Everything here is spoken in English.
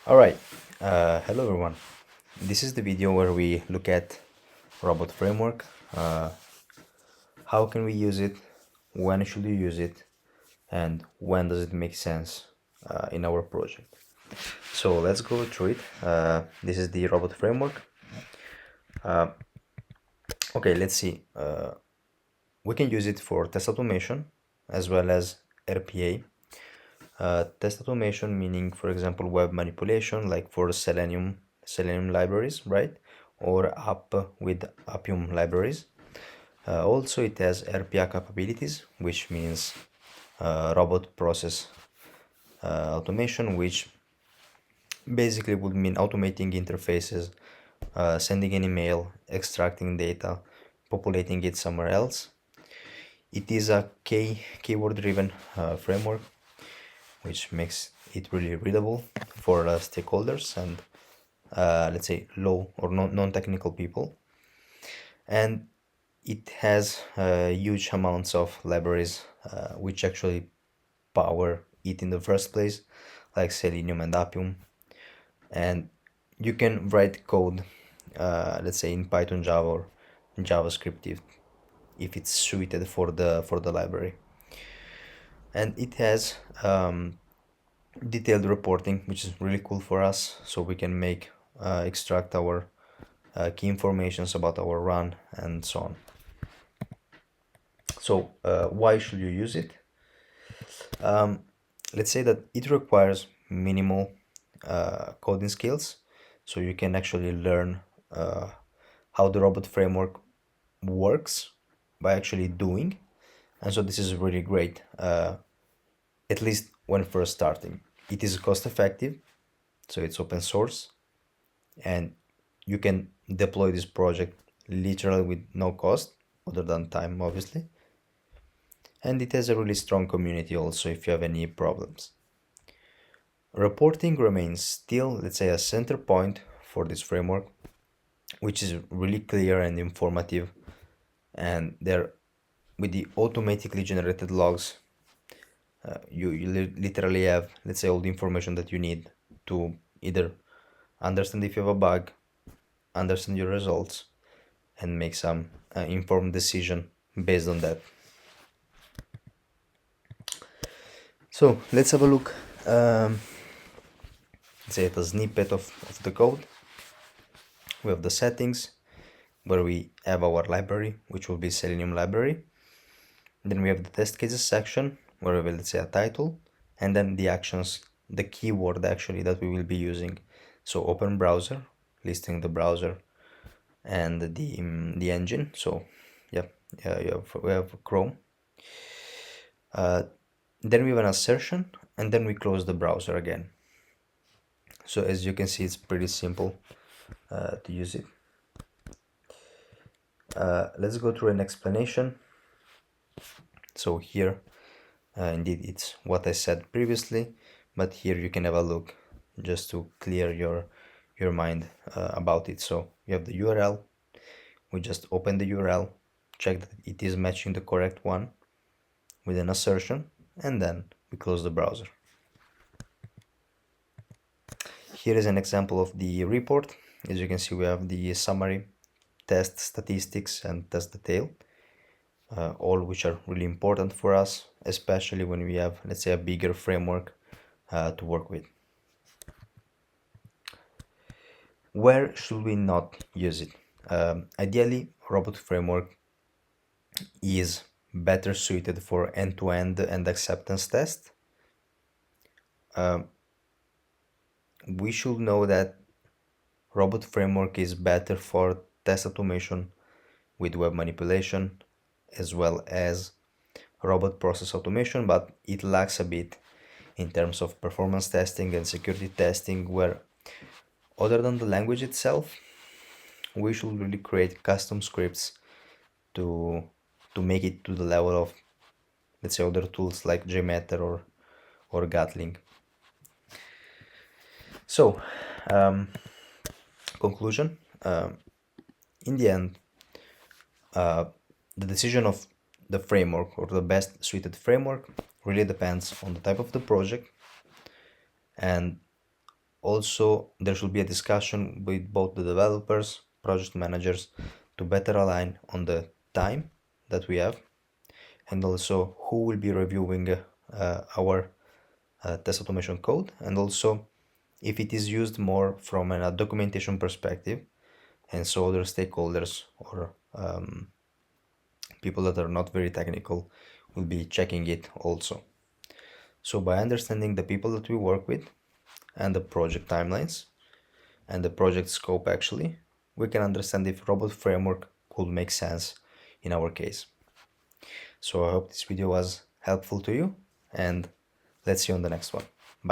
All right. Hello everyone. This is the video where we look at robot framework. Uh, how can we use it? When should we use it? And when does it make sense in our project? So let's go through it. This is the robot framework. Okay, let's see. We can use it for test automation as well as RPA. Test automation meaning, for example, web manipulation, like for Selenium libraries, right? Or app with Appium libraries. Also, it has RPA capabilities, which means robot process automation, which basically would mean automating interfaces, sending an email, extracting data, populating it somewhere else. It is a keyword-driven framework, which makes it really readable for stakeholders and let's say low or non-technical people. And it has huge amounts of libraries which actually power it in the first place, like Selenium and Appium. And you can write code, let's say in Python, Java, or JavaScript if it's suited for the library. And it has detailed reporting, which is really cool for us, so we can make extract our key informations about our run and so on. So why should you use it? Let's say that it requires minimal coding skills, so you can actually learn how the robot framework works by actually doing. And so this is really great, at least when first starting. It is cost effective, so it's open source, and you can deploy this project literally with no cost other than time, obviously. And it has a really strong community also if you have any problems. Reporting remains still, let's say, a center point for this framework, which is really clear and informative. And there, with the automatically generated logs, you literally have, let's say, all the information that you need to either understand if you have a bug, understand your results, and make some informed decision based on that. So let's have a look, let's say, at a snippet of the code. We have the settings where we have our library, which will be Selenium library. Then we have the test cases section where we will, let's say, a title, and then the actions, the keyword actually that we will be using. So open browser, listing the browser and the engine. So yeah, we have Chrome. Then we have an assertion, and then we close the browser again. So as you can see, it's pretty simple to use it. Let's go through an explanation. So here, indeed, it's what I said previously, but here you can have a look just to clear your mind about it. So you have the URL. We just open the URL, check that it is matching the correct one with an assertion, and then we close the browser. Here is an example of the report. As you can see, we have the summary, test statistics, and test detail, all which are really important for us, especially when we have, let's say, a bigger framework to work with. Where should we not use it? Ideally, robot framework is better suited for end-to-end and acceptance test. We should know that robot framework is better for test automation with web manipulation as well as robot process automation, but it lacks a bit in terms of performance testing and security testing, where other than the language itself, we should really create custom scripts to make it to the level of, let's say, other tools like JMeter or Gatling. So conclusion, in the end, the decision of the framework or the best suited framework really depends on the type of the project and Also, there should be a discussion with both the developers, project managers, to better align on the time that we have, and also who will be reviewing our test automation code, and also if it is used more from a documentation perspective, and so other stakeholders or people that are not very technical will be checking it also. So by understanding the people that we work with and the project timelines and the project scope actually, we can understand if robot framework could make sense in our case. So I hope this video was helpful to you, and let's see you on the next one.